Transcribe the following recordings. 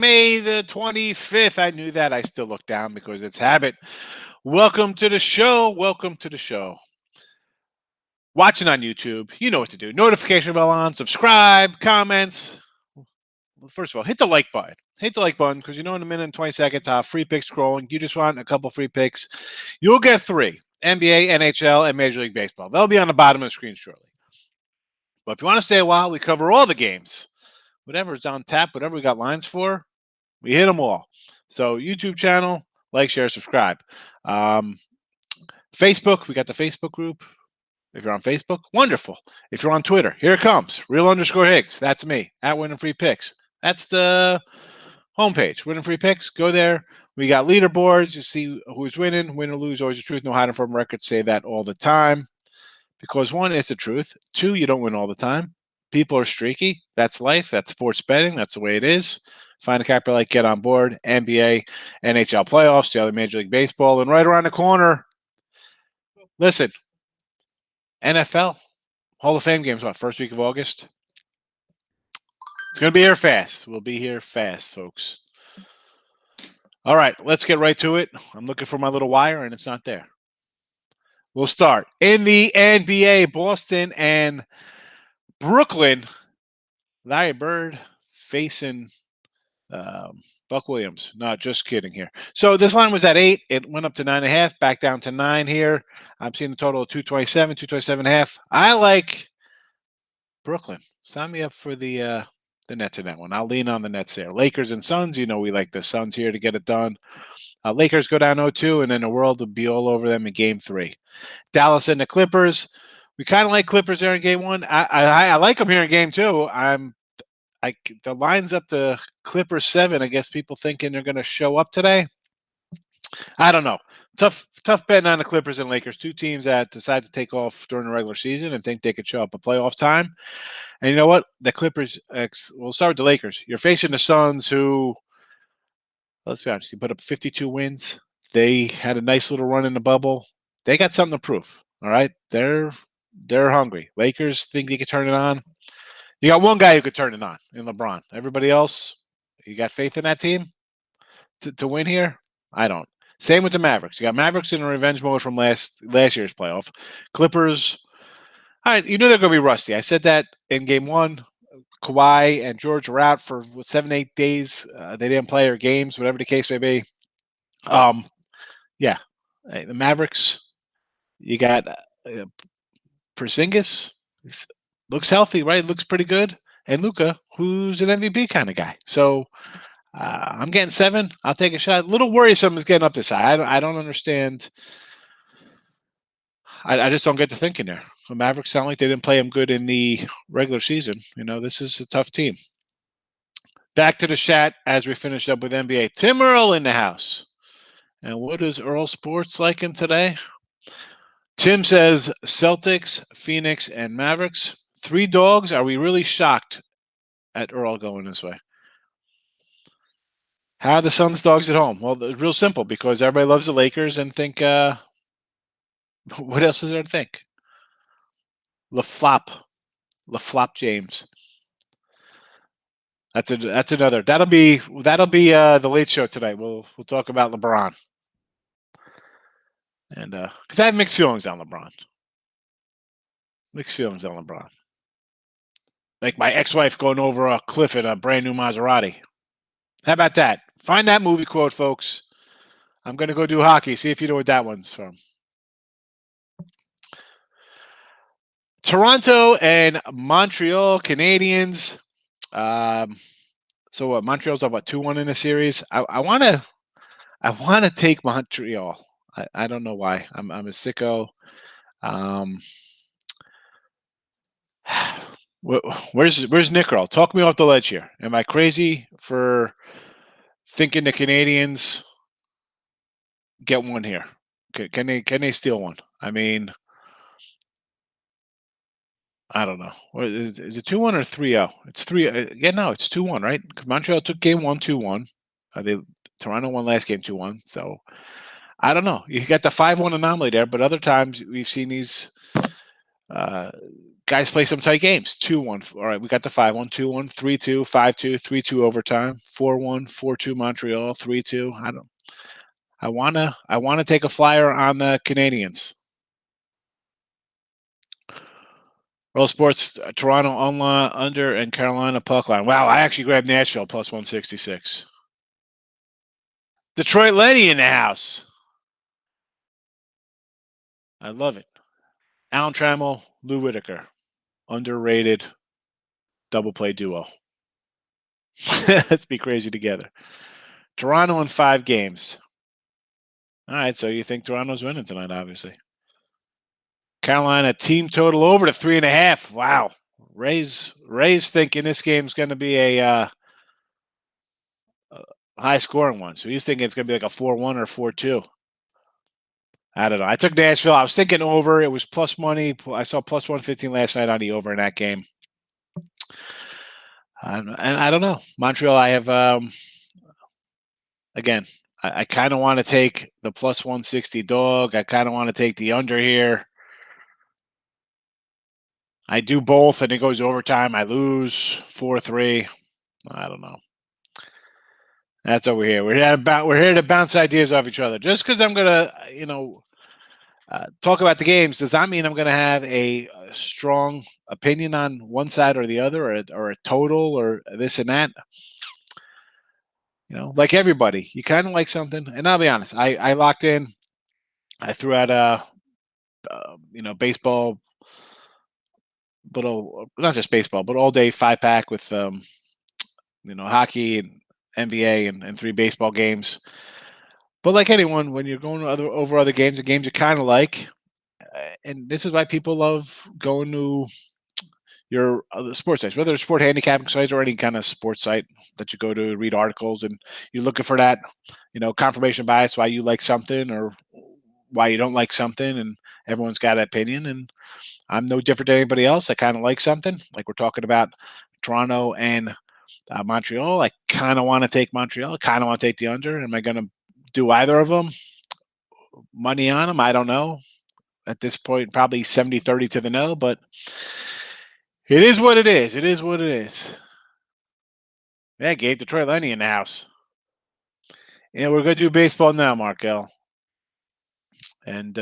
May the 25th. I knew that. I still look down because it's habit. Welcome to the show. Welcome to the show. Watching on YouTube, you know what to do. Notification bell on, subscribe, comments. First of all, hit the like button. Hit the like button because you know in a minute and 20 seconds, free picks scrolling. You just want a couple free picks. You'll get three: NBA, NHL, and Major League Baseball. They'll be on the bottom of the screen shortly. But if you want to stay a while, we cover all the games. Whatever's on tap, whatever we got lines for, we hit them all. So YouTube channel, like, share, subscribe. Facebook, we got the Facebook group. If you're on Facebook, wonderful. If you're on Twitter, here it comes. Real_Higgs. That's me. At Winning Free Picks. That's the homepage. Winning Free Picks. Go there. We got leaderboards. You see who's winning. Win or lose, always the truth. No hiding from records. Say that all the time. Because one, it's the truth. Two, you don't win all the time. People are streaky. That's life. That's sports betting. That's the way it is. Find a capper like, get on board. NBA, NHL playoffs, the other Major League Baseball, and right around the corner. Listen, NFL Hall of Fame games. What, first week of August? It's going to be here fast. We'll be here fast, folks. All right, let's get right to it. I'm looking for my little wire, and it's not there. We'll start in the NBA. Boston and Brooklyn. Larry Bird facing Buck Williams. No, just kidding here. So this line was at 8. It went up to 9.5, back down to 9 here. I'm seeing a total of 227, 227.5. I like Brooklyn. Sign me up for the Nets in that one. I'll lean on the Nets there. Lakers and Suns, you know we like the Suns here to get it done. Lakers go down 0-2, and then the world will be all over them in Game 3. Dallas and the Clippers. We kind of like Clippers there in Game 1. I like them here in Game 2. The line's up to Clippers 7. I guess people thinking they're going to show up today. I don't know. Tough betting on the Clippers and Lakers. Two teams that decide to take off during the regular season and think they could show up at playoff time. And you know what? The Clippers, we'll start with the Lakers. You're facing the Suns who, let's be honest, you put up 52 wins. They had a nice little run in the bubble. They got something to prove. All right? They're hungry. Lakers think they could turn it on. You got one guy who could turn it on in LeBron. Everybody else, you got faith in that team to win here? I don't. Same with the Mavericks. You got Mavericks in a revenge mode from last year's playoff. Clippers, all right, you knew they're going to be rusty. I said that in Game 1. Kawhi and George were out for 7-8 days. They didn't play their games, whatever the case may be. Yeah. The Mavericks, you got Porzingis. Looks healthy, right? Looks pretty good. And Luka, who's an MVP kind of guy. So I'm getting 7. I'll take a shot. A little worrisome is getting up this high. I don't understand. I just don't get to thinking there. The Mavericks sound like they didn't play them good in the regular season. You know, this is a tough team. Back to the chat as we finish up with NBA. Tim Earl in the house. And what is Earl Sports liking today? Tim says Celtics, Phoenix, and Mavericks. 3 dogs. Are we really shocked at Earl going this way? How are the Suns dogs at home? Well, it's real simple because everybody loves the Lakers and think, what else is there to think? LaFlop James. That's another. That'll be the late show tonight. We'll talk about LeBron. And because I have mixed feelings on LeBron. Like my ex-wife going over a cliff in a brand new Maserati. How about that? Find that movie quote, folks. I'm going to go do hockey. See if you know what that one's from. Toronto and Montreal Canadiens. So what? Montreal's up 2-1 in the series. I want to take Montreal. I don't know why. I'm a sicko. Where's Nick Earl? Talk me off the ledge here. Am I crazy for thinking the Canadians get one here? Can they steal one? I mean, I don't know. Is it 2-1 or 3-0? It's 3. Yeah, no, it's 2-1, right? Montreal took Game 1 2-1. Toronto won last game 2-1. So I don't know. You got the 5-1 anomaly there, but other times we've seen these guys play some tight games. 2-1. All right, we got the 5-1, 2-1, 3-2, 5-2, 3-2 overtime, 4-1, 4-2 Montreal, 3-2. I wanna take a flyer on the Canadians. Roll Sports, Toronto online under and Carolina puck line. Wow, I actually grabbed Nashville plus 166. Detroit Lenny in the house. I love it. Alan Trammell, Lou Whitaker. Underrated double play duo. Let's be crazy together. Toronto in 5 games. All right, so you think Toronto's winning tonight, obviously. Carolina team total over to 3.5. Wow. Ray's thinking this game's going to be a high scoring one. So he's thinking it's going to be like a 4-1 or 4-2. I don't know. I took Nashville. I was thinking over. It was plus money. I saw plus 115 last night on the over in that game. And I don't know. Montreal, I have, again, I kind of want to take the plus 160 dog. I kind of want to take the under here. I do both, and it goes overtime. I lose 4-3. I don't know. That's over here. We're here to bounce ideas off each other. Just because I'm gonna, talk about the games does not mean I'm gonna have a strong opinion on one side or the other, or a total, or this and that. Like everybody, you kind of like something, and I'll be honest. I locked in. I threw out a, baseball, not just baseball, but all day 5-pack with, hockey and NBA and 3 baseball games. But like anyone, when you're going over other games, the games you kind of like, and this is why people love going to your other sports sites, whether it's sport handicapping sites or any kind of sports site that you go to read articles, and you're looking for that, confirmation bias, why you like something or why you don't like something, and everyone's got an opinion, and I'm no different than anybody else. I kind of like something, like we're talking about Toronto and Montreal. I kind of want to take Montreal. I kind of want to take the under. Am I going to do either of them? Money on them? I don't know. At this point, probably 70-30 to the no, but it is what it is. It is what it is. Yeah, Gabe, Detroit Lenny in the house. Yeah, we're going to do baseball now, Markel. And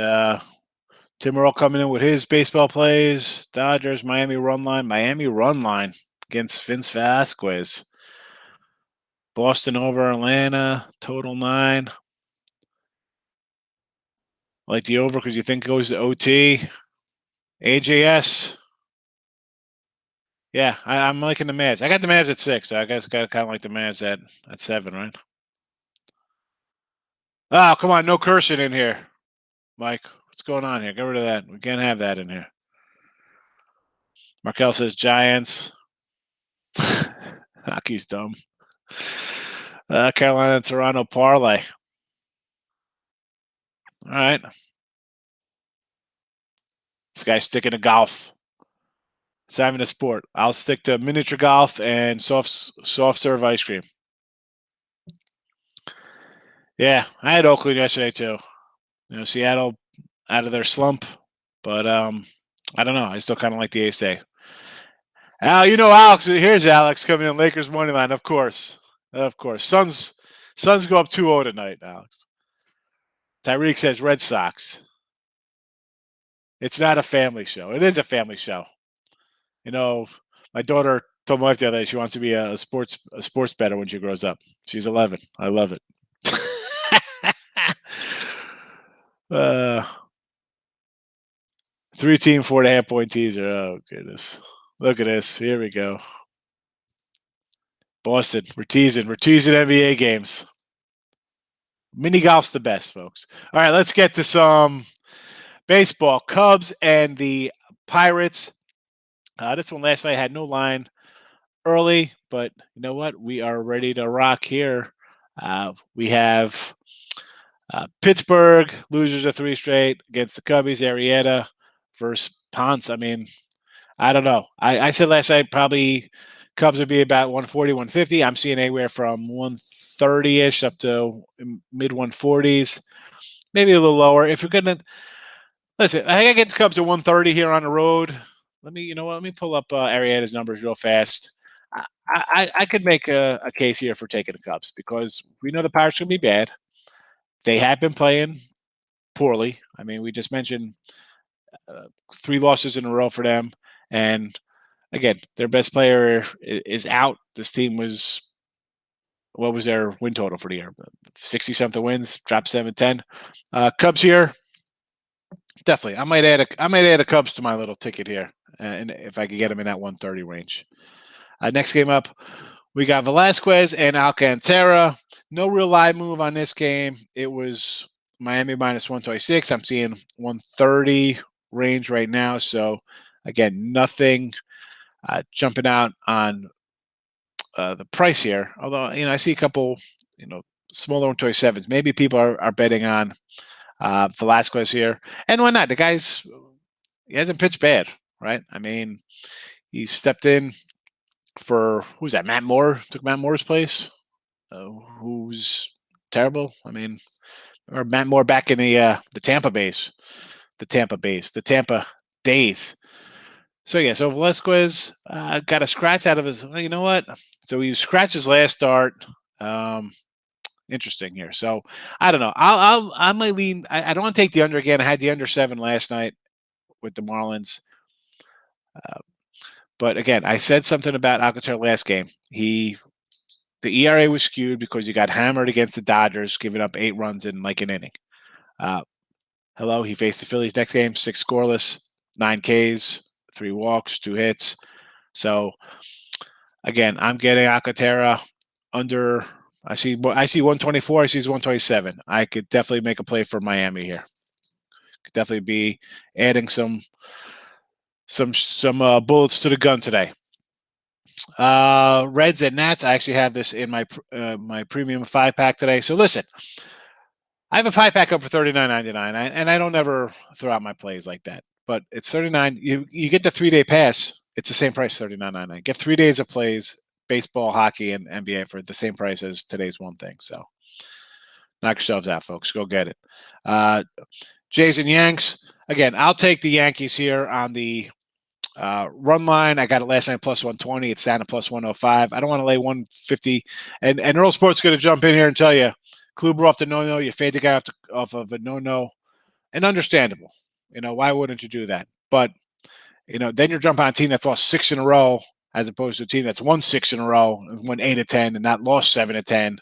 Tim Earl coming in with his baseball plays. Dodgers, Miami run line against Vince Vasquez. Boston over Atlanta, total 9. I like the over because you think it goes to OT. AJS. Yeah, I'm liking the Mavs. I got the Mavs at 6, so I guess I got kind of like the Mavs at 7, right? Oh, come on, no cursing in here, Mike. What's going on here? Get rid of that. We can't have that in here. Markel says Giants. Hockey's dumb. Carolina, Toronto parlay. All right. This guy's sticking to golf. It's having a sport. I'll stick to miniature golf and soft serve ice cream. Yeah, I had Oakland yesterday too. Seattle out of their slump, but I don't know. I still kind of like the Ace Day. Alex. Here's Alex coming in Lakers money line. Of course. Suns go up 2-0 tonight, Alex. Tyreek says Red Sox. It's not a family show. It is a family show. My daughter told my wife the other day she wants to be a sports bettor when she grows up. She's 11. I love it. 3-team, 4.5-point teaser. Oh, goodness. Look at this. Here we go. Boston. We're teasing NBA games. Mini golf's the best, folks. All right, let's get to some baseball. Cubs and the Pirates. This one last night had no line early, but you know what? We are ready to rock here. We have Pittsburgh, losers of 3 straight against the Cubbies. Arrieta versus Ponce. I mean, I don't know. I said last night probably Cubs would be about 140, 150. I'm seeing anywhere from 130-ish up to mid 140s, maybe a little lower. If you're going to listen, I think I get the Cubs at 130 here on the road. Let me pull up Arrieta's numbers real fast. I could make a case here for taking the Cubs because we know the Pirates are going to be bad. They have been playing poorly. I mean, we just mentioned 3 losses in a row for them, and again, their best player is out. This team was what was their win total for the year? 60 something wins, dropped 7-10. Cubs here, definitely. I might add a Cubs to my little ticket here, and if I could get them in that 130 range. Next game up, we got Velasquez and Alcantara. No real live move on this game. It was Miami minus 126. I'm seeing 130 range right now. So again, nothing jumping out on the price here. Although I see a couple smaller 127s. Maybe people are betting on Velasquez here, and why not? He hasn't pitched bad, right? I mean, he stepped in for who's that? Matt Moore took Matt Moore's place, who's terrible. I mean, or Matt Moore back in the Tampa base, the Tampa days. So yeah, so Velasquez got a scratch out of his. Well, you know what? So he scratched his last start. Interesting here. So I don't know. I might lean. I don't want to take the under again. I had the under 7 last night with the Marlins. But again, I said something about Alcantara last game. The ERA was skewed because you got hammered against the Dodgers, giving up 8 runs in like an inning. He faced the Phillies next game, 6 scoreless, 9 Ks, 3 walks, 2 hits. So again, I'm getting Alcantara under. I see 124. I see 127. I could definitely make a play for Miami here. Could definitely be adding some bullets to the gun today. Reds and Nats. I actually have this in my premium 5-pack today. So listen, I have a 5-pack up for $39.99, and I don't ever throw out my plays like that. But it's $39. You get the 3-day pass. It's the same price, $39.99. Get 3 days of plays, baseball, hockey, and NBA for the same price as today's one thing. So knock yourselves out, folks. Go get it. Jays and Yanks. Again, I'll take the Yankees here on the run line. I got it last night plus 120. It's down to plus 105. I don't want to lay 150. And Earl Sports going to jump in here and tell you, Kluber off the no-no. You fade the guy off of a no-no. And understandable. Why wouldn't you do that? But, then you're jumping on a team that's lost 6 in a row as opposed to a team that's won 6 in a row, won 8 of 10, and not lost 7 of 10.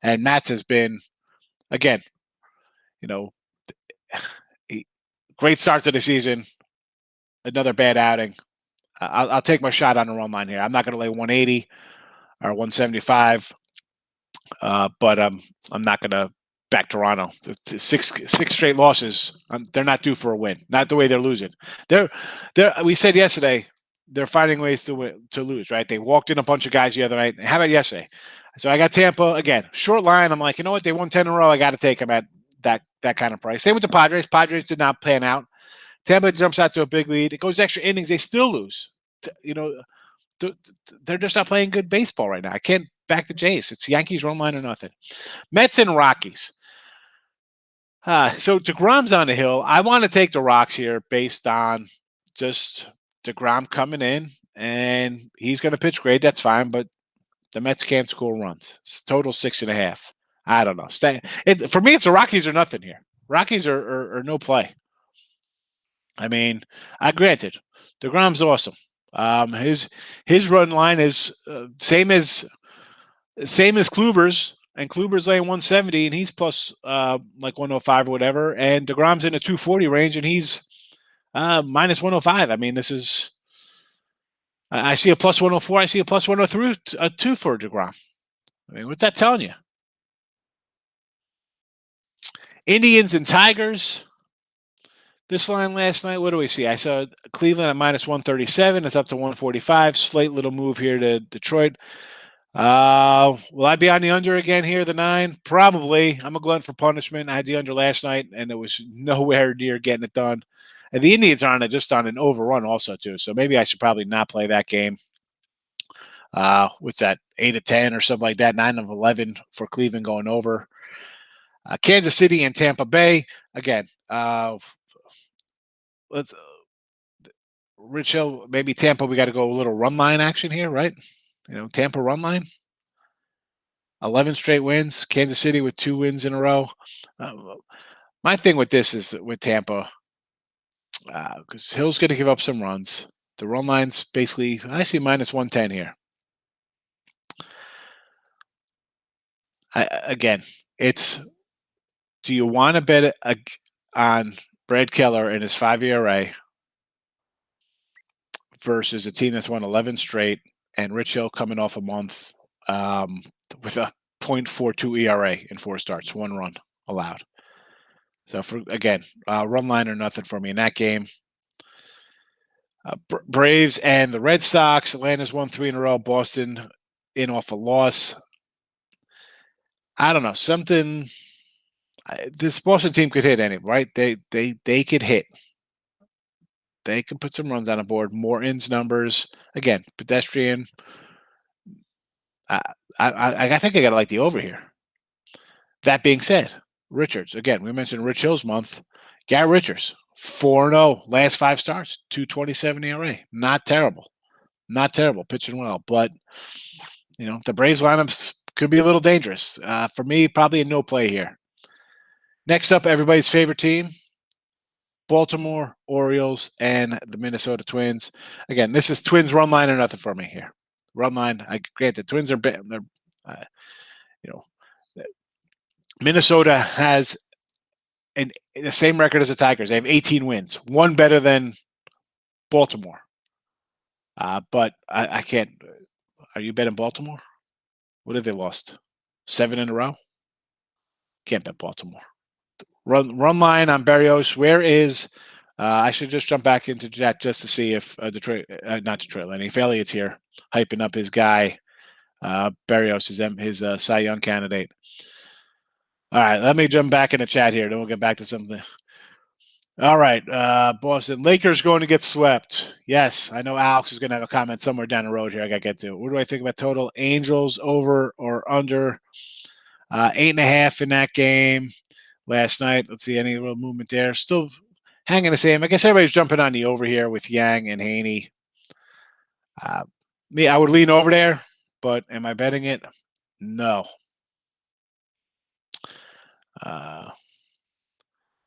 And Mats has been, again, great start to the season. Another bad outing. I'll take my shot on the run line here. I'm not going to lay 180 or 175, but I'm not going to back Toronto. The six straight losses. They're not due for a win. Not the way they're losing. We said yesterday they're finding ways to lose. Right? They walked in a bunch of guys the other night. How about yesterday? So I got Tampa again. Short line. I'm like, you know what? They won 10 in a row. I got to take them at that kind of price. Same with the Padres. Padres did not pan out. Tampa jumps out to a big lead. It goes extra innings. They still lose. They're just not playing good baseball right now. I can't back the Jays. It's Yankees run line or nothing. Mets and Rockies. So DeGrom's on the hill. I want to take the Rocks here based on just DeGrom coming in, and he's going to pitch great. That's fine, but the Mets can't score runs. It's total 6.5. I don't know. For me, it's the Rockies or nothing here. Rockies are no play. I mean, granted, DeGrom's awesome. His run line is same as Kluber's, and Kluber's laying 170, and he's plus like 105 or whatever, and DeGrom's in a 240 range, and he's minus 105. I mean, this is. I see a plus 104. I see a plus 103 2 for DeGrom. I mean, what's that telling you? Indians and Tigers. This line last night, what do we see? I saw Cleveland at minus 137. It's up to 145. Slight little move here to Detroit. Will I be on the under again here, the 9? Probably. I'm a glutton for punishment. I had the under last night, and it was nowhere near getting it done. And the Indians are just on an overrun also, too. So maybe I should probably not play that game. What's that, 8 of 10 or something like that, 9 of 11 for Cleveland going over. Kansas City and Tampa Bay. Again, Rich Hill, maybe Tampa. We got to go a little run line action here, right? Tampa run line. 11 straight wins. Kansas City with 2 wins in a row. My thing with this is with Tampa, because Hill's going to give up some runs. The run line's basically, I see minus 110 here. Again, it's, do you want to bet on Brad Keller and his 5 ERA versus a team that's won 11 straight and Rich Hill coming off a month with a .42 ERA in 4 starts, 1 run allowed. So run line or nothing for me in that game. Braves and the Red Sox. Atlanta's won 3 in a row. Boston in off a loss. I don't know, something. This Boston team could hit any, right? They could hit. They can put some runs on the board. Morton's numbers, again, pedestrian. I think I got to like the over here. That being said, Richards, again, we mentioned Rich Hill's month. Garrett Richards, 4-0, last 5 starts, 2.27 ERA. Not terrible. Not terrible, pitching well. But, the Braves lineups could be a little dangerous. For me, probably a no play here. Next up, everybody's favorite team, Baltimore Orioles and the Minnesota Twins. Again, this is Twins run line or nothing for me here. Run line, I grant the Twins are, Minnesota has the same record as the Tigers. They have 18 wins, 1 better than Baltimore. But I can't. Are you betting Baltimore? What have they lost? 7 in a row? Can't bet Baltimore. Run line on Berrios. Where is? I should just jump back into chat just to see if not Detroit, Lenny, if Elliott's here, hyping up his guy. Berrios is his Cy Young candidate. All right, let me jump back in the chat here. Then we'll get back to something. All right, Boston. Lakers going to get swept. Yes, I know Alex is going to have a comment somewhere down the road here I got to get to. What do I think about total? Angels over or under? 8.5 in that game last night. Let's see any real movement there. Still hanging the same. I guess everybody's jumping on the over here with Yang and Haney. Me, I would lean over there, but am I betting it? No.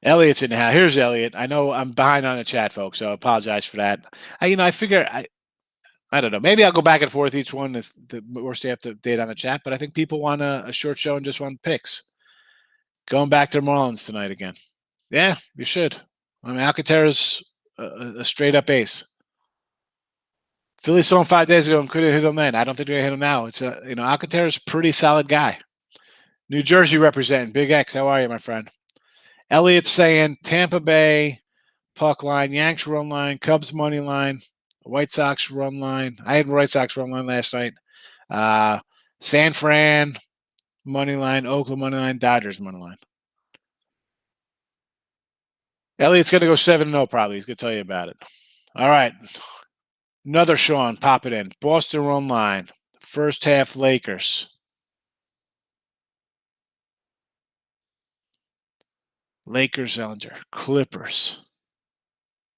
Elliott's in the house. Here's Elliott. I know I'm behind on the chat, folks, so I apologize for that. I figure I don't know. Maybe I'll go back and forth each one or stay up to date on the chat, but I think people want a short show and just want picks. Going back to Marlins tonight again. Yeah, you should. I mean, Alcantara's a straight-up ace. Philly saw him 5 days ago and couldn't hit him then. I don't think they're going to hit him now. It's Alcantara's a pretty solid guy. New Jersey representing. Big X, how are you, my friend? Elliott's saying Tampa Bay puck line, Yanks run line, Cubs money line, White Sox run line. I had White Sox run line last night. San Fran money line, Oakland money line, Dodgers money line. Elliott's going to go 7-0 probably. He's going to tell you about it. All right. Another Sean, pop it in. Boston run line. First half Lakers. Lakers under. Clippers.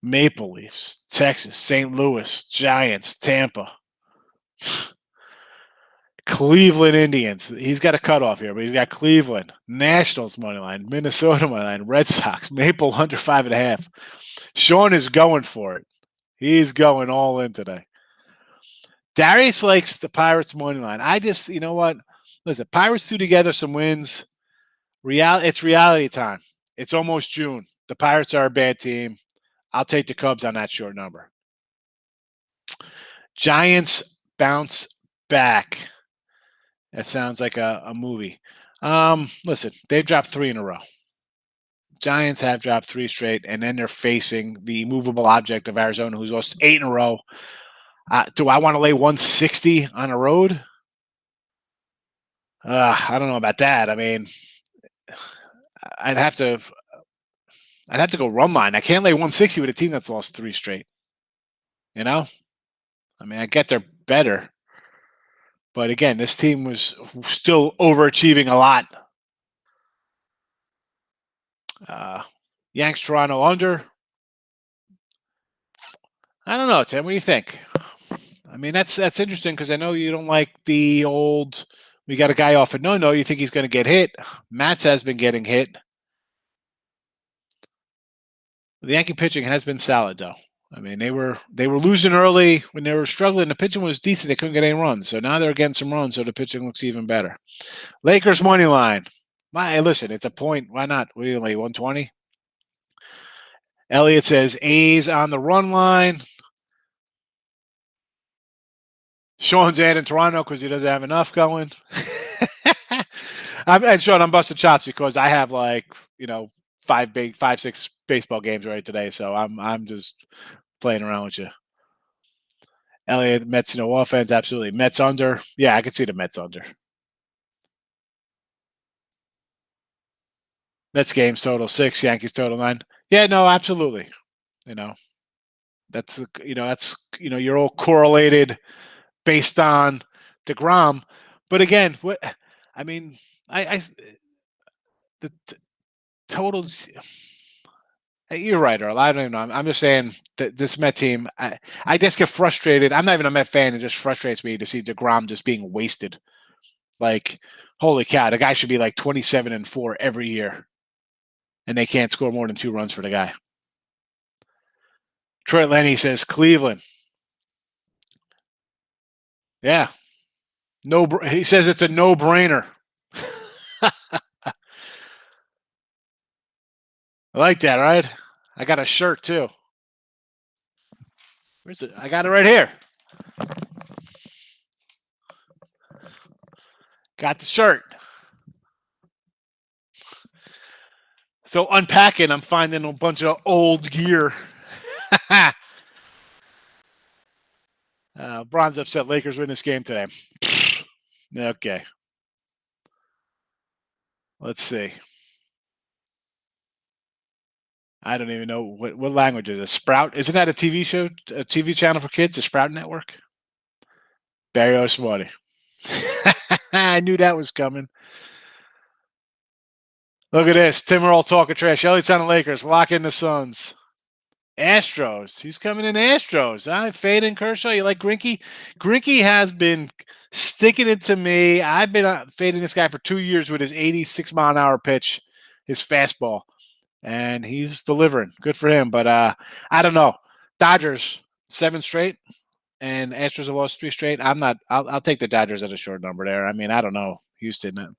Maple Leafs. Texas. St. Louis. Giants. Tampa. Cleveland Indians. He's got a cutoff here, but he's got Cleveland. Nationals money line. Minnesota money line. Red Sox. Maple under 5.5. Sean is going for it. He's going all in today. Darius likes the Pirates money line. I just, you know what? Listen, Pirates threw together some wins. It's reality time. It's almost June. The Pirates are a bad team. I'll take the Cubs on that short number. Giants bounce back. That sounds like a movie. Listen, they've dropped 3 in a row. Giants have dropped 3 straight, and then they're facing the movable object of Arizona, who's lost 8 in a row. Do I want to lay 160 on a road? I don't know about that. I mean, I'd have to go run line. I can't lay 160 with a team that's lost 3 straight. I mean, I get they're better, but again, this team was still overachieving a lot. Yanks Toronto under. I don't know, Tim. What do you think? I mean, that's interesting because I know you don't like the old. We got a guy off a no. You think he's going to get hit? Matz has been getting hit. The Yankee pitching has been solid, though. I mean, they were losing early when they were struggling. The pitching was decent. They couldn't get any runs. So now they're getting some runs. So the pitching looks even better. Lakers money line. My listen, it's a point. Why not? What do you lay 120? Elliot says A's on the run line. Sean's adding Toronto because he doesn't have enough going. And Sean, I'm busting chops because I have like five, six baseball games right today. So I'm just playing around with you. Elliot, Mets, no offense, absolutely. Mets under. Yeah, I can see the Mets under. Mets games total 6, Yankees total 9. Yeah, no, absolutely. You know, you're all correlated based on DeGrom. But again, what I mean, I the totals. You're right, Earl. I don't even know. I'm just saying that this Met team, I just get frustrated. I'm not even a Met fan. It just frustrates me to see DeGrom just being wasted. Like, holy cow, the guy should be like 27-4 every year, and they can't score more than 2 runs for the guy. Troy Lenny says Cleveland. Yeah, no. He says it's a no-brainer. I like that, right? I got a shirt too. Where's it? I got it right here. Got the shirt. So unpacking, I'm finding a bunch of old gear. Bronze upset. Lakers win this game today. Okay. Let's see. I don't even know what language is it. Sprout? Isn't that a TV show, a TV channel for kids? The Sprout Network? Barry Oswati. I knew that was coming. Look at this. Tim Earl talking trash. Elliot's on the Lakers. Lock in the Suns. Astros. He's coming in Astros. Fading Kershaw. You like Greinke? Greinke has been sticking it to me. I've been fading this guy for 2 years with his 86-mile-an-hour pitch, his fastball, and he's delivering. Good for him. But I don't know. Dodgers 7 straight, and Astros have lost 3 straight. I'm not. I'll take the Dodgers at a short number there. I mean, I don't know. Houston.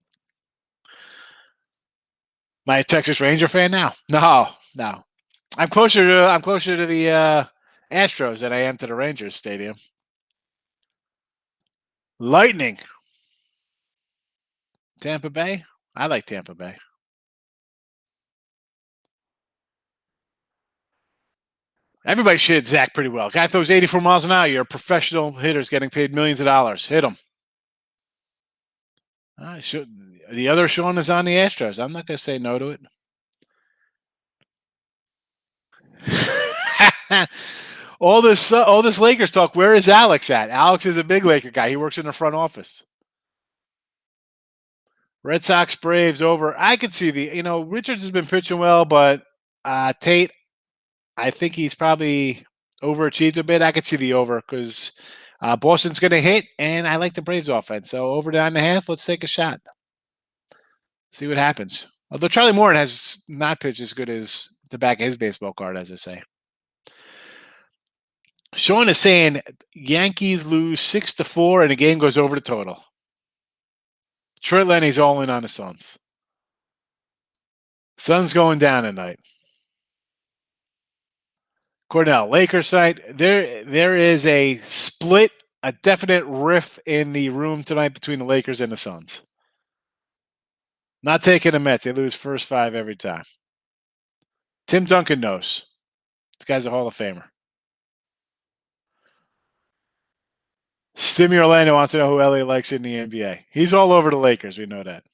My Texas Ranger fan now? No. I'm closer to the Astros than I am to the Rangers stadium. Lightning. Tampa Bay. I like Tampa Bay. Everybody should hit Zach pretty well. Guy throws 84 miles an hour. You're a professional hitter getting paid millions of dollars. Hit him. The other Sean is on the Astros. I'm not going to say no to it. all this Lakers talk. Where is Alex at? Alex is a big Laker guy. He works in the front office. Red Sox Braves over. I could see Richards has been pitching well, but Tate, I think he's probably overachieved a bit. I could see the over because Boston's going to hit, and I like the Braves offense. So over 9.5. Let's take a shot. See what happens. Although Charlie Morton has not pitched as good as the back of his baseball card, as I say. Sean is saying Yankees lose 6-4, and the game goes over the total. Troy Lenny's all in on the Suns. Sun's going down tonight. Cornell, Lakers side. There is a split, a definite rift in the room tonight between the Lakers and the Suns. Not taking the Mets. They lose first 5 every time. Tim Duncan knows. This guy's a Hall of Famer. Stimmy Orlando wants to know who Elliot likes in the NBA. He's all over the Lakers. We know that.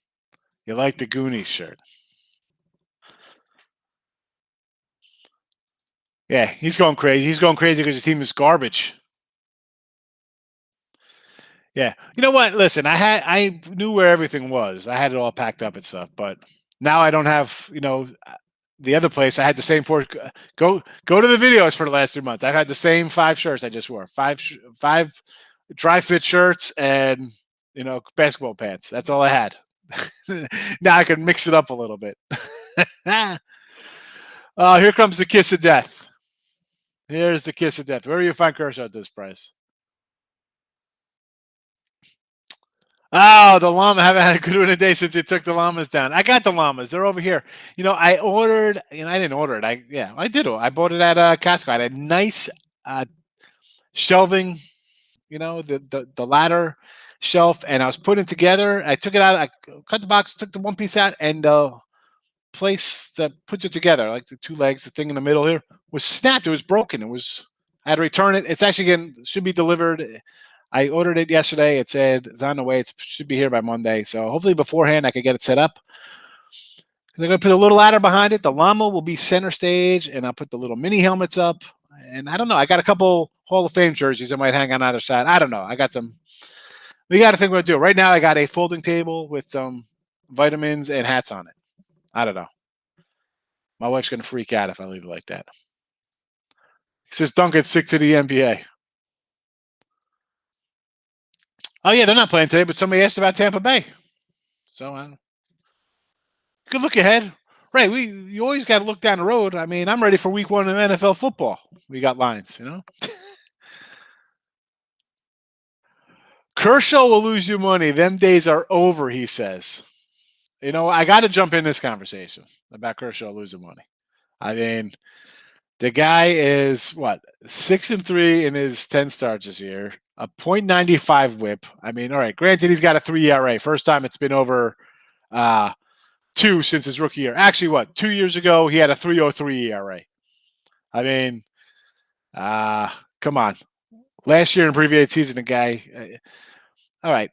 You like the Goonies shirt. Yeah, he's going crazy. He's going crazy because his team is garbage. Yeah. You know what? Listen, I knew where everything was. I had it all packed up and stuff, but now I don't have, the other place, I had the same four. Go to the videos for the last 3 months. I've had the same 5 shirts I just wore. Five dry fit shirts and basketball pants. That's all I had. Now I can mix it up a little bit. Here comes the kiss of death. Here's the kiss of death. Where do you find Kershaw at this price? Oh, the llama. Haven't had a good one a day since they took the llamas down. I got the llamas. They're over here. I ordered. I didn't order it. I did. I bought it at Costco. I had a nice shelving. The ladder shelf, and I was putting it together. I took it out. I cut the box, took the one piece out, and the place that puts it together, like the two legs, the thing in the middle here, was snapped. It was broken. I had to return it. It's actually should be delivered. I ordered it yesterday. It said it's on the way. It should be here by Monday. So hopefully beforehand I could get it set up. They're going to put a little ladder behind it. The llama will be center stage, and I'll put the little mini helmets up. And I don't know. I got a couple Hall of Fame jerseys I might hang on either side. I don't know. I got some. We got to think what to do. Right now I got a folding table with some vitamins and hats on it. I don't know. My wife's going to freak out if I leave it like that. He says Duncan's sick to the NBA. Oh, yeah, they're not playing today, but somebody asked about Tampa Bay. So, good look ahead. Right, you always got to look down the road. I mean, I'm ready for week 1 of NFL football. We got lines, Kershaw will lose you money. Them days are over, he says. I got to jump in this conversation about Kershaw losing money. I mean, the guy is, 6-3 in his 10 starts this year. A .95 whip. I mean, all right, granted, he's got a 3 ERA. First time it's been over 2 since his rookie year. Actually, 2 years ago, he had a 3.03 ERA. I mean, come on. Last year in abbreviated season, the guy. All right.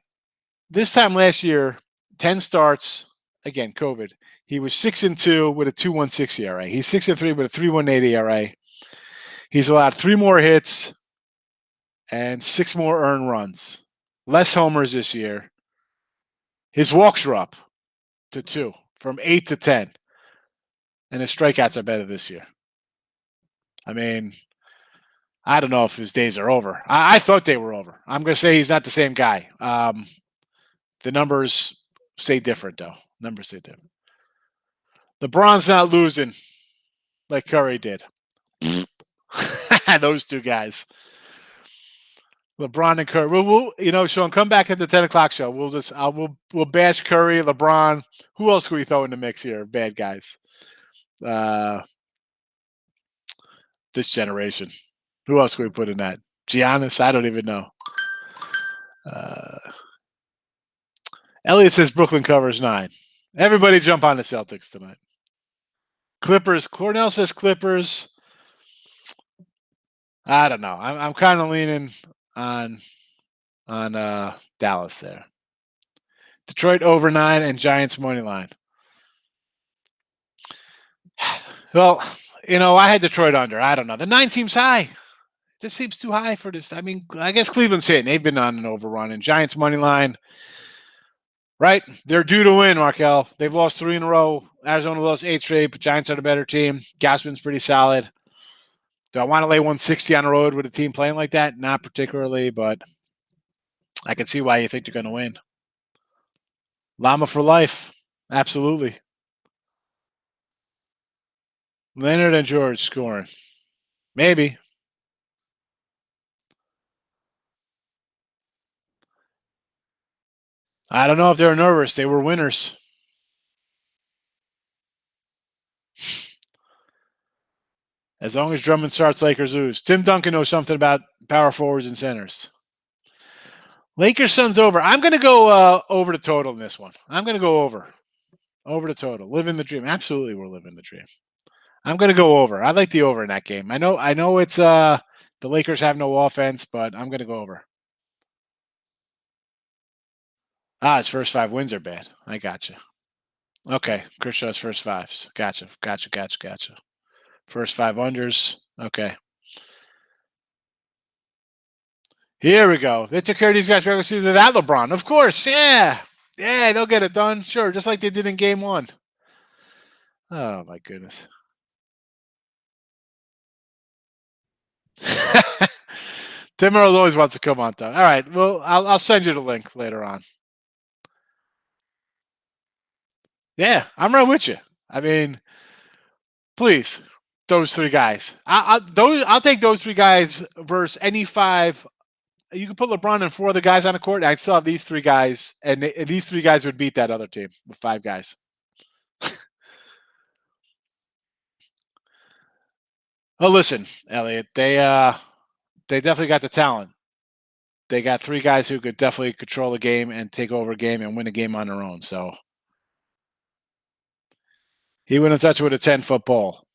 This time last year, 10 starts, again, COVID. He was 6-2 with a 2.16 ERA. He's 6-3 with a 3.18 ERA. He's allowed 3 more hits and 6 more earned runs. Less homers this year. His walks are up to 2, from 8 to 10. And his strikeouts are better this year. I mean, I don't know if his days are over. I thought they were over. I'm going to say he's not the same guy. The numbers say different, though. Numbers say different. LeBron's not losing like Curry did. Those two guys. LeBron and Curry. We'll Sean, come back at the 10 o'clock show. We'll bash Curry, LeBron. Who else can we throw in the mix here? Bad guys. This generation. Who else can we put in that? Giannis? I don't even know. Elliot says Brooklyn covers 9. Everybody jump on the Celtics tonight. Clippers. Cornell says Clippers. I don't know. I'm kind of leaning on Dallas there. Detroit over 9 and Giants money line. Well, I had Detroit under. I don't know. The 9 seems high. This seems too high for this. I mean, I guess Cleveland's hitting. They've been on an overrun. And Giants money line, right? They're due to win, Markel. They've lost 3 in a row. Arizona lost 8 straight, but Giants are the better team. Gausman's pretty solid. Do I want to lay 160 on the road with a team playing like that? Not particularly, but I can see why you think they're going to win. Llama for life. Absolutely. Leonard and George scoring. Maybe. I don't know if they were nervous. They were winners. As long as Drummond starts, Lakers lose. Tim Duncan knows something about power forwards and centers. Lakers Suns over. I'm going to go over the total in this one. I'm going to go over. Over the total. Living the dream. Absolutely, we're living the dream. I'm going to go over. I like the over in that game. I know it's the Lakers have no offense, but I'm going to go over. His first 5 wins are bad. I gotcha. Okay, Kershaw's first 5s. Gotcha. First 5 unders. Okay. Here we go. They took care of these guys regular season without LeBron. Of course, yeah. Yeah, they'll get it done. Sure, just like they did in game 1. Oh, my goodness. Tim Earl always wants to come on top. All right. Well, I'll send you the link later on. Yeah, I'm right with you. I mean, please, those three guys. I'll take those three guys versus any five. You can put LeBron and four other guys on the court. And I still have these three guys, and these three guys would beat that other team with five guys. Oh, listen, Elliot. They definitely got the talent. They got three guys who could definitely control a game and take over a game and win a game on their own. So he wouldn't touch it with a 10-foot ball.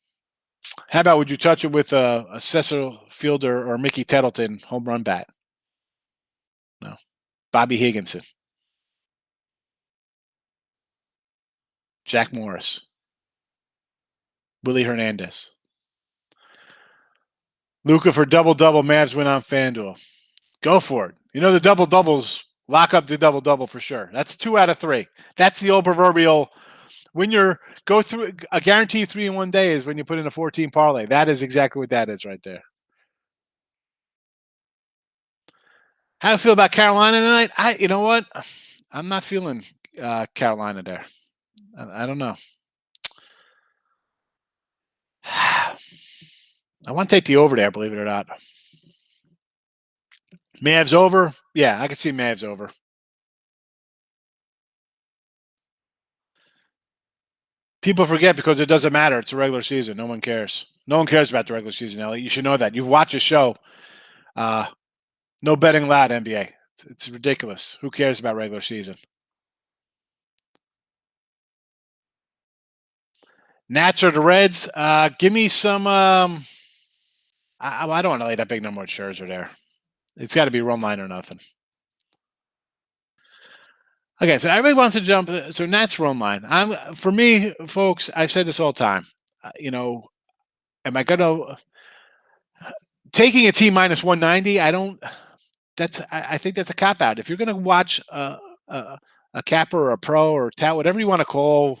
How about would you touch it with a Cecil Fielder or Mickey Tettleton home run bat? No. Bobby Higginson, Jack Morris, Willie Hernandez. Luca for double-double. Mavs win on FanDuel. Go for it. You know the double-doubles lock up the double-double for sure. That's 2 out of 3. That's the old proverbial when you're go through a guaranteed 3 in one day is when you put in a 14 parlay. That is exactly what that is right there. How do you feel about Carolina tonight? You know what? I'm not feeling Carolina there. I don't know. I want to take the over there, believe it or not. Mavs over? Yeah, I can see Mavs over. People forget because it doesn't matter. It's a regular season. No one cares. No one cares about the regular season, Ellie. You should know that. You've watched the show. No betting allowed, NBA. It's ridiculous. Who cares about regular season? Nats or the Reds? Give me some. I don't want to lay that big number with Scherzer there. It's got to be run line or nothing. Okay, so everybody wants to jump. So Nats run line. For me, folks. I've said this all the time. Am I gonna taking a team minus 190? I don't. I think that's a cop out. If you're gonna watch a capper or a pro or tout, whatever you want to call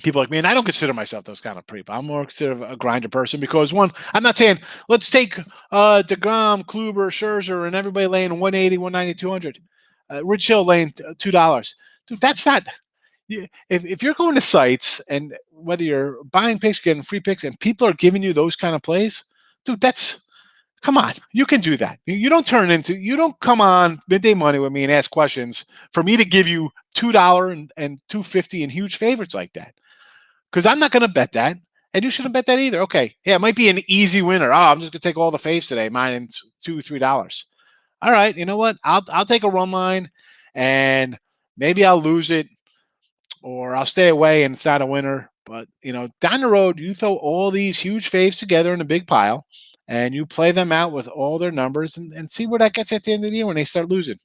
people like me, and I don't consider myself those kind of people. I'm more considered a grinder person because one, I'm not saying let's take DeGrom, Kluber, Scherzer, and everybody laying 180, 190, 200. Rich Hill laying $2. Dude, that's not. If you're going to sites and whether you're buying picks, getting free picks, and people are giving you those kind of plays, dude, come on, you can do that. You don't come on midday money with me and ask questions for me to give you $2 and $2.50 and huge favorites like that. Because I'm not going to bet that, and you shouldn't bet that either. Okay, yeah, it might be an easy winner. Oh, I'm just going to take all the faves today, mine $2, $3. All right, you know what? I'll take a run line, and maybe I'll lose it, or I'll stay away and it's not a winner. But down the road, you throw all these huge faves together in a big pile, and you play them out with all their numbers, and see where that gets at the end of the year when they start losing.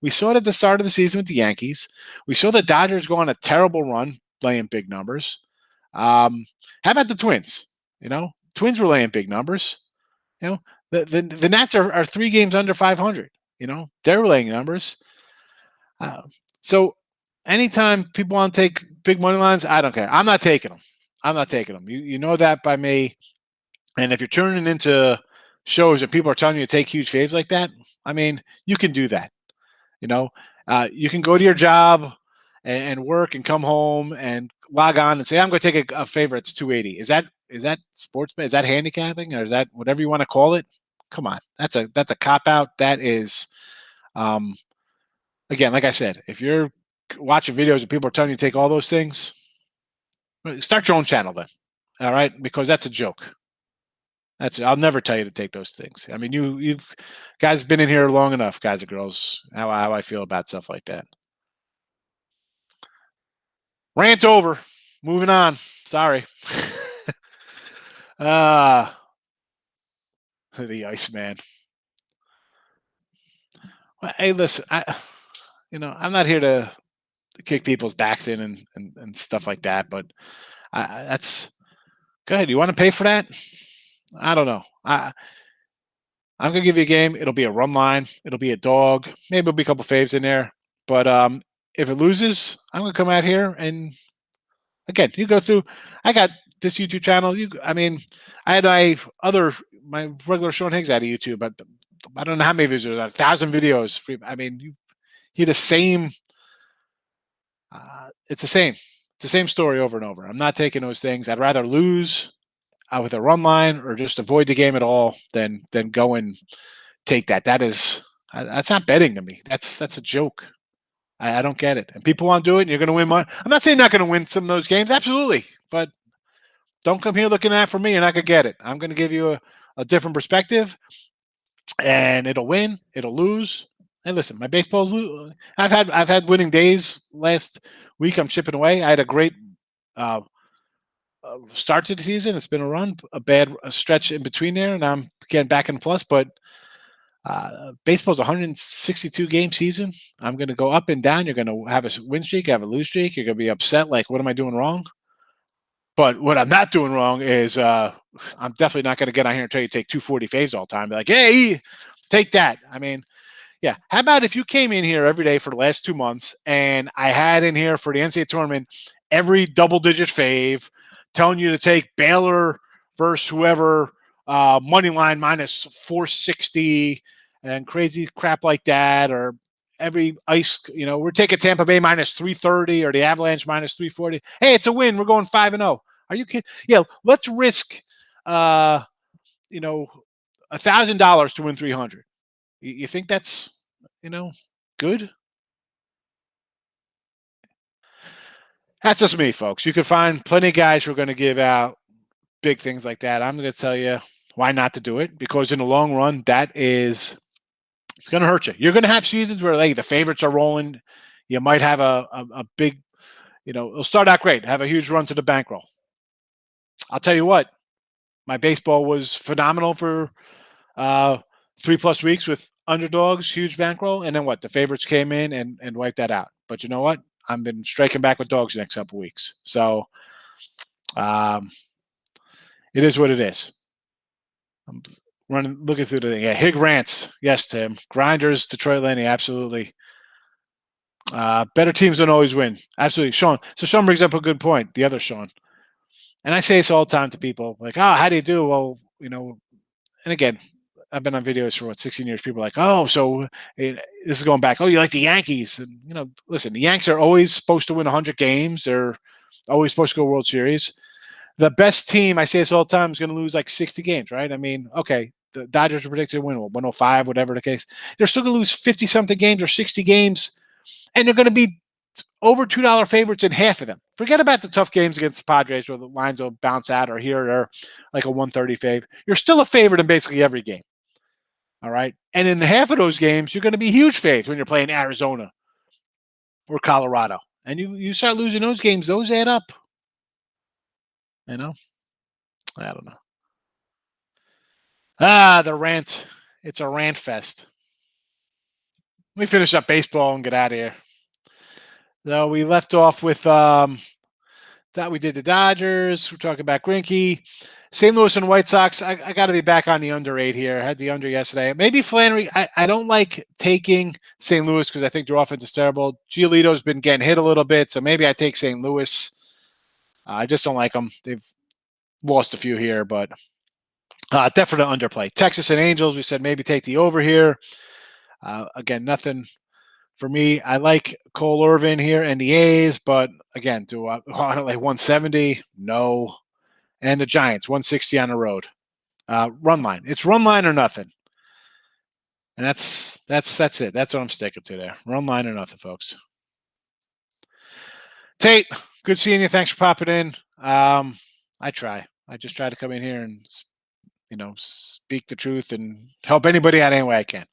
We saw it at the start of the season with the Yankees. We saw the Dodgers go on a terrible run, laying big numbers. How about the Twins? Twins were laying big numbers. The Nats are 3 games under 500. They're laying numbers. So anytime people want to take big money lines, I don't care. I'm not taking them. You know that by me. And if you're turning into shows and people are telling you to take huge faves like that, I mean, you can do that. You can go to your job and work and come home and log on and say, I'm going to take a favorite. It's 280. Is that sports bet? Is that handicapping, or is that whatever you want to call it? Come on. That's a cop out. That is, again, like I said, if you're watching videos and people are telling you to take all those things, start your own channel then. All right. Because that's a joke. I'll never tell you to take those things. I mean, you've guys been in here long enough, guys and girls, how I feel about stuff like that. Rant over. Moving on. Sorry. The Iceman. Well, hey, listen, I'm not here to kick people's backs in and stuff like that, but that's go ahead. You want to pay for that? I don't know. I'm gonna give you a game. It'll be a run line. It'll be a dog. Maybe it'll be a couple faves in there. But if it loses, I'm gonna come out here and again, you go through. I got this YouTube channel. I had my other my regular Sean Higgs out of YouTube, but I don't know how many views. 1,000 videos. I mean, you hear the same. It's the same. It's the same story over and over. I'm not taking those things. I'd rather lose with a run line or just avoid the game at all than go and take that. That's not betting to me. That's a joke. I don't get it. And people want to do it, and you're going to win money. I'm not saying you're not going to win some of those games. Absolutely. But don't come here looking at it for me. You're not going to get it. I'm going to give you a different perspective, and it'll win. It'll lose. And listen, my baseball's I've had winning days. Last week, I'm chipping away. I had a great start to the season. It's been a run, a stretch in between there, and I'm getting back in plus. But baseball's a 162 game season. I'm going to go up and down. You're going to have a win streak, have a lose streak. You're going to be upset. Like, what am I doing wrong? But what I'm not doing wrong is I'm definitely not going to get on here and tell you to take 240 faves all the time. Be like, hey, take that. I mean, yeah. How about if you came in here every day for the last 2 months and I had in here for the NCAA tournament every double-digit fave telling you to take Baylor versus whoever, money line minus 460 and crazy crap like that, or every we're taking Tampa Bay minus 330 or the Avalanche minus 340. Hey, it's a win. We're going 5-0. Are you kidding? Yeah, let's risk, $1,000 to win 300. You think that's, good? That's just me, folks. You can find plenty of guys who are going to give out big things like that. I'm going to tell you why not to do it, because in the long run, it's going to hurt you. You're going to have seasons where the favorites are rolling. You might have a big, it'll start out great, have a huge run to the bankroll. I'll tell you what, my baseball was phenomenal for 3+ weeks with underdogs, huge bankroll, and then what? The favorites came in and wiped that out. But you know what? I've been striking back with dogs the next couple weeks. So it is what it is. I'm looking through the thing. Yeah, Hig rants. Yes, Tim. Grinders, Detroit Lenny, absolutely. Better teams don't always win. Absolutely. Sean. So Sean brings up a good point. The other Sean. And I say this all the time to people, like, how do you do? Well, and again, I've been on videos for 16 years. People are like, oh, so this is going back. Oh, you like the Yankees? And listen, the Yanks are always supposed to win 100 games. They're always supposed to go World Series. The best team, I say this all the time, is going to lose like 60 games, right? I mean, okay, the Dodgers are predicted to win 105, whatever the case. They're still going to lose 50-something games or 60 games, and they're going to be over $2 favorites in half of them. Forget about the tough games against the Padres where the lines will bounce out, or here or like a 130 fave. You're still a favorite in basically every game. All right. And in half of those games, you're going to be huge faves when you're playing Arizona or Colorado. And you start losing those games, those add up. I don't know. The rant. It's a rant fest. Let me finish up baseball and get out of here. So we left off with that we did the Dodgers. We're talking about Greinke. St. Louis and White Sox. I got to be back on the under 8 here. I had the under yesterday. Maybe Flannery. I don't like taking St. Louis because I think their offense is terrible. Giolito's been getting hit a little bit, so maybe I take St. Louis. I just don't like them. They've lost a few here, but definitely underplay. Texas and Angels. We said maybe take the over here. Again, nothing for me. I like Cole Irvin here and the A's, but again, do I like 170? No. And the Giants, 160 on the road. Run line. It's run line or nothing. And that's it. That's what I'm sticking to there. Run line or nothing, folks. Tate, good seeing you. Thanks for popping in. I try. I just try to come in here and speak the truth and help anybody out any way I can.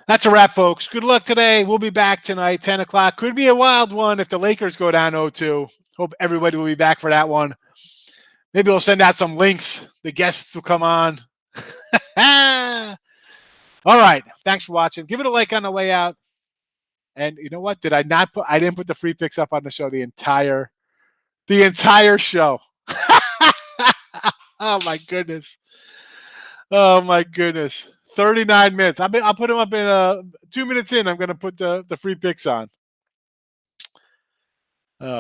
That's a wrap, folks. Good luck today. We'll be back tonight, 10 o'clock. Could be a wild one if the Lakers go down 0-2. Hope everybody will be back for that one. Maybe we'll send out some links. The guests will come on. All right. Thanks for watching. Give it a like on the way out. And you know what? I didn't put the free picks up on the show the entire show. Oh my goodness. Oh my goodness. 39 minutes. I'll put them up in 2 minutes in. I'm going to put the free picks on.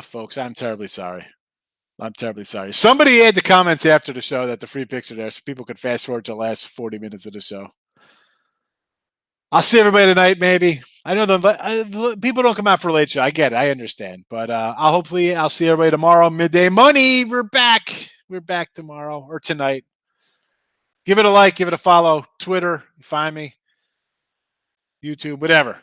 Folks, I'm terribly sorry. I'm terribly sorry. Somebody add the comments after the show that the free picks are there so people could fast forward to the last 40 minutes of the show. I'll see everybody tonight, maybe. I know the people don't come out for a late show. I get it. I understand. But I'll see everybody tomorrow. Midday Money. We're back. We're back tomorrow or tonight. Give it a like. Give it a follow. Twitter. Find me. YouTube. Whatever.